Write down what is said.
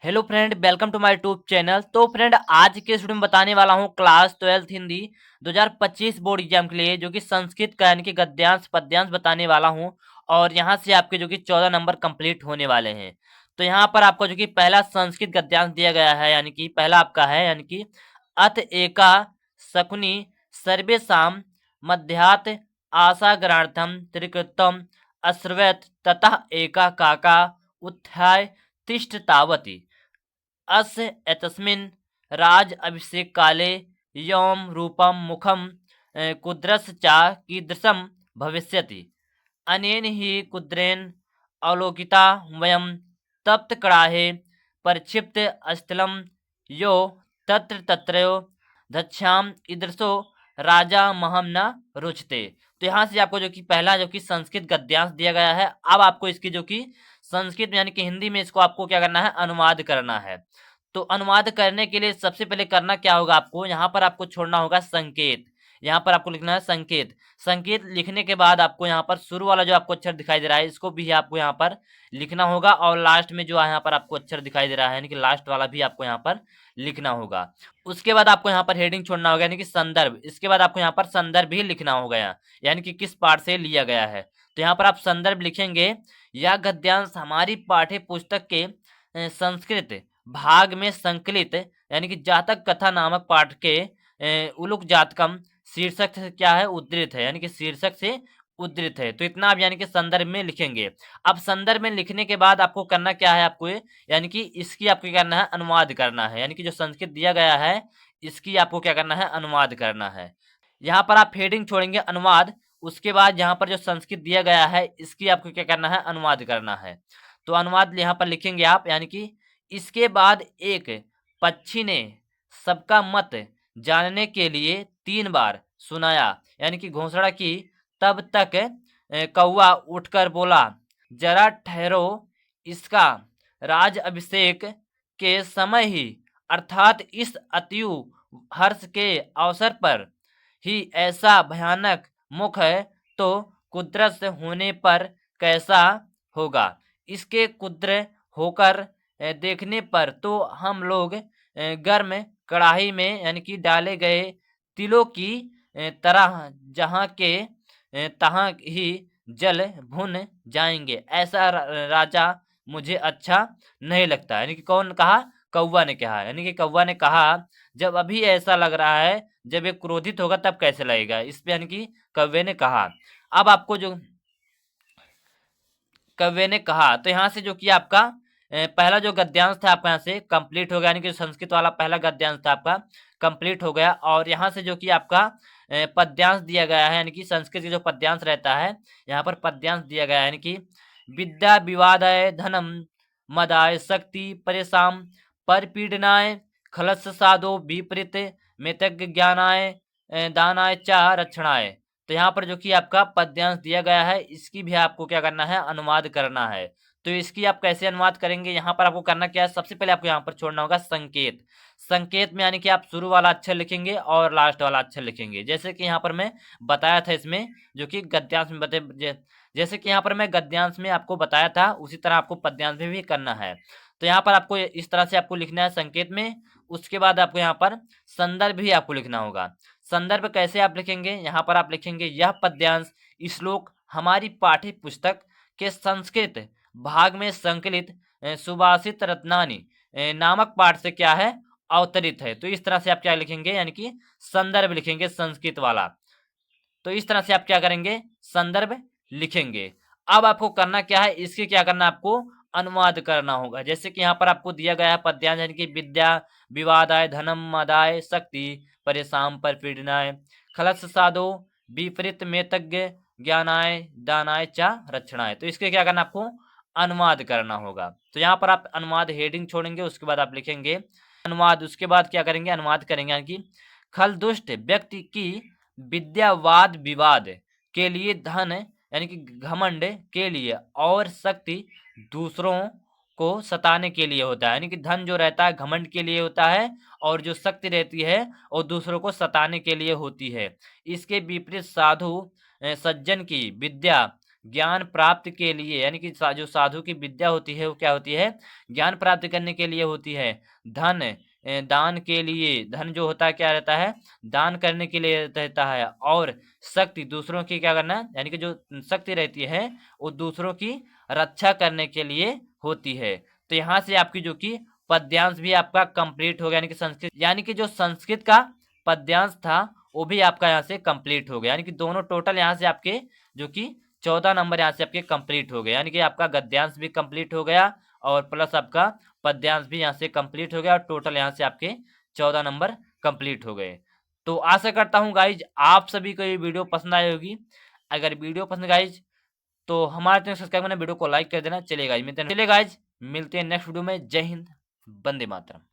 Hello friend, welcome to my YouTube channel. तो friend, आज के स्टूडियो में बताने वाला हूँ class 12th Hindi 2025 board exam के लिए, जो कि संस्कृत का यानी कि गद्यांश पद्यांश बताने वाला हूँ। और यहाँ से आपके जो कि 14 नंबर कंप्लीट होने वाले हैं। तो यहाँ पर आपको जो कि पहला संस्कृत गद्यांश दिया गया है, यानी कि पहला आपका है यानी कि अथ एका शकुनी सर्वेषां मध्यात् आशाग्रार्थम त्रिकृतम अश्रवत ततः एका काका उत्थाय तिष्ठ तावती अस्य एतस्मिन् राज अभिषेक काले यौम रूपम मुखम कुद्रस च कीदृशं भविष्यति। अनेन हि कुद्रेण अवलोकिता वयं तप्त कड़ाहे परिक्षिप्त स्थलं यो तत्र तत्रयो धच्छाम ईदृशो राजा महम न रुचते। तो यहाँ से आपको जो कि पहला जो कि संस्कृत गद्यांश दिया गया है। अब आपको इसकी जो कि संस्कृत में यानी कि हिंदी में इसको आपको क्या करना है, अनुवाद करना है। तो अनुवाद करने के लिए सबसे पहले करना क्या होगा, आपको यहाँ पर आपको छोड़ना होगा संकेत। यहाँ पर आपको लिखना है संकेत। संकेत लिखने के बाद आपको यहाँ पर शुरू वाला जो आपको अक्षर दिखाई दे रहा है, इसको भी आपको यहाँ पर लिखना होगा। और लास्ट में जो यहाँ पर आपको अक्षर दिखाई दे रहा है, यानी कि लास्ट वाला भी आपको यहाँ पर लिखना होगा। उसके बाद आपको यहाँ पर हेडिंग छोड़ना होगा, यानी कि संदर्भ। इसके बाद आपको यहाँ पर संदर्भ भी लिखना होगा, यानी कि किस पाठ से लिया गया है। तो यहाँ पर आप संदर्भ लिखेंगे। यह गद्यांश हमारी पाठ्य पुस्तक के संस्कृत भाग में संकलित यानी कि जातक कथा नामक पाठ के उलूक जातकम शीर्षक से क्या है, उद्धृत है, यानी कि शीर्षक से उद्धृत है। तो इतना आप यानी कि संदर्भ में लिखेंगे। अब संदर्भ में लिखने के बाद आपको करना क्या है, आपको यानी कि इसकी आपको क्या करना है, अनुवाद करना है। यानी कि जो संस्कृत दिया गया है, इसकी आपको क्या करना है, अनुवाद करना है। यहाँ पर आप हेडिंग छोड़ेंगे अनुवाद। उसके बाद यहाँ पर जो संस्कृत दिया गया है, इसकी आपको क्या करना है, अनुवाद करना है। तो अनुवाद यहाँ पर लिखेंगे आप, यानी कि इसके बाद एक पक्षी ने सबका मत जानने के लिए 3 बार सुनाया, यानी कि घोषणा की। तब तक कौवा उठकर बोला, जरा ठहरो, इसका राज अभिषेक के समय ही, अर्थात इस अतियु हर्ष के अवसर पर ही ऐसा भयानक मुख है, तो कुद्रत होने पर कैसा होगा। इसके कुद्र होकर देखने पर तो हम लोग गर्म कढ़ाई में यानी कि डाले गए तिलों की तरह जहाँ के तहाँ ही जल भुन जाएंगे। ऐसा राजा मुझे अच्छा नहीं लगता। यानी कि कौन कहा, कौवा ने कहा। यानी कि कौवा ने कहा, जब अभी ऐसा लग रहा है, जब ये क्रोधित होगा तब कैसे लगेगा। इस पे यानी कि कौवे ने कहा। अब आपको जो कव्य ने कहा, तो यहाँ से जो कि आपका पहला जो गद्यांश था आपका यहाँ से कंप्लीट हो गया, यानी कि संस्कृत वाला पहला गद्यांश था आपका कंप्लीट हो गया। और यहाँ से जो कि आपका पद्यांश दिया गया है, यानी कि संस्कृत के जो पद्यांश रहता है, यहाँ पर पद्यांश दिया गया है, यानी कि विद्या विवादाय धनम मदाय शक्ति परेशान परपीडनाय खलस साधो विपरीत मेतज्ञ ज्ञानाय दानाय चा रक्षणाय। तो यहाँ पर जो कि आपका पद्यांश दिया गया है, इसकी भी आपको क्या करना है, अनुवाद करना है। तो इसकी आप कैसे अनुवाद करेंगे, यहाँ पर आपको करना क्या है, सबसे पहले आपको यहाँ पर छोड़ना होगा संकेत। संकेत में यानी कि आप शुरू वाला अक्षर लिखेंगे और लास्ट वाला अक्षर लिखेंगे। जैसे कि यहाँ पर मैं बताया था इसमें, जो कि गद्यांश में जैसे कि यहाँ पर मैं गद्यांश में आपको बताया था, उसी तरह आपको पद्यांश में भी करना है। तो यहाँ पर आपको इस तरह से आपको लिखना है संकेत में। उसके बाद आपको यहाँ पर संदर्भ भी आपको लिखना होगा। संदर्भ कैसे आप लिखेंगे, यहाँ पर आप लिखेंगे, यह पद्यांश श्लोक हमारी पाठ्य पुस्तक के संस्कृत भाग में संकलित सुभाषित रत्नानी नामक पाठ से क्या है, अवतरित है। तो इस तरह से आप क्या लिखेंगे, यानी कि संदर्भ लिखेंगे संस्कृत वाला। तो इस तरह से आप क्या करेंगे, संदर्भ लिखेंगे। अब आपको करना क्या है, इसके क्या करना, आपको अनुवाद करना होगा। जैसे कि यहाँ पर आपको दिया गया है पद्यांश, यानी कि विद्या विवादाय धनम मदाय शक्ति परेशान पर पीड़नाय खलस साधो विपरीत मेतज्ञ ज्ञानाय दानाय चा रक्षणाय। तो इसके क्या करना, आपको अनुवाद करना होगा। तो यहाँ पर आप अनुवाद हेडिंग छोड़ेंगे, उसके बाद आप लिखेंगे अनुवाद। उसके बाद क्या करेंगे, अनुवाद करेंगे, यानी कि खल दुष्ट व्यक्ति की विद्यावाद विवाद के लिए धन यानी कि घमंड के लिए और शक्ति दूसरों को सताने के लिए होता है। यानी कि धन जो रहता है घमंड के लिए होता है, और जो शक्ति रहती है वो दूसरों को सताने के लिए होती है। इसके विपरीत साधु सज्जन की विद्या ज्ञान प्राप्त के लिए, यानी कि जो साधु की विद्या होती है वो क्या होती है, ज्ञान प्राप्त करने के लिए होती है। धन दान के लिए, धन जो होता है क्या रहता है, दान करने के लिए रहता है। और शक्ति दूसरों की क्या करना, यानी कि जो शक्ति रहती है वो दूसरों की रक्षा करने के लिए होती है। तो यहाँ से आपकी जो कि पद्यांश भी आपका कंप्लीट हो गया, यानी कि संस्कृत, यानी कि जो संस्कृत का पद्यांश था वो भी आपका यहाँ से कंप्लीट हो गया, यानी कि दोनों टोटल यहाँ से आपके जो कि 14 नंबर यहाँ से आपके कंप्लीट हो गए, यानी कि आपका गद्यांश भी कंप्लीट हो गया और प्लस आपका पद्यांश भी यहाँ से कंप्लीट हो गया और टोटल यहाँ से आपके 14 नंबर कंप्लीट हो गए। तो आशा करता हूँ गाइज आप सभी को ये वीडियो पसंद आई होगी। अगर वीडियो पसंद गाइज तो हमारे चैनल सब्सक्राइब करना, वीडियो को लाइक कर देना। चलिए गाइज मिलते हैं नेक्स्ट वीडियो में। जय हिंद, वंदे मातरम।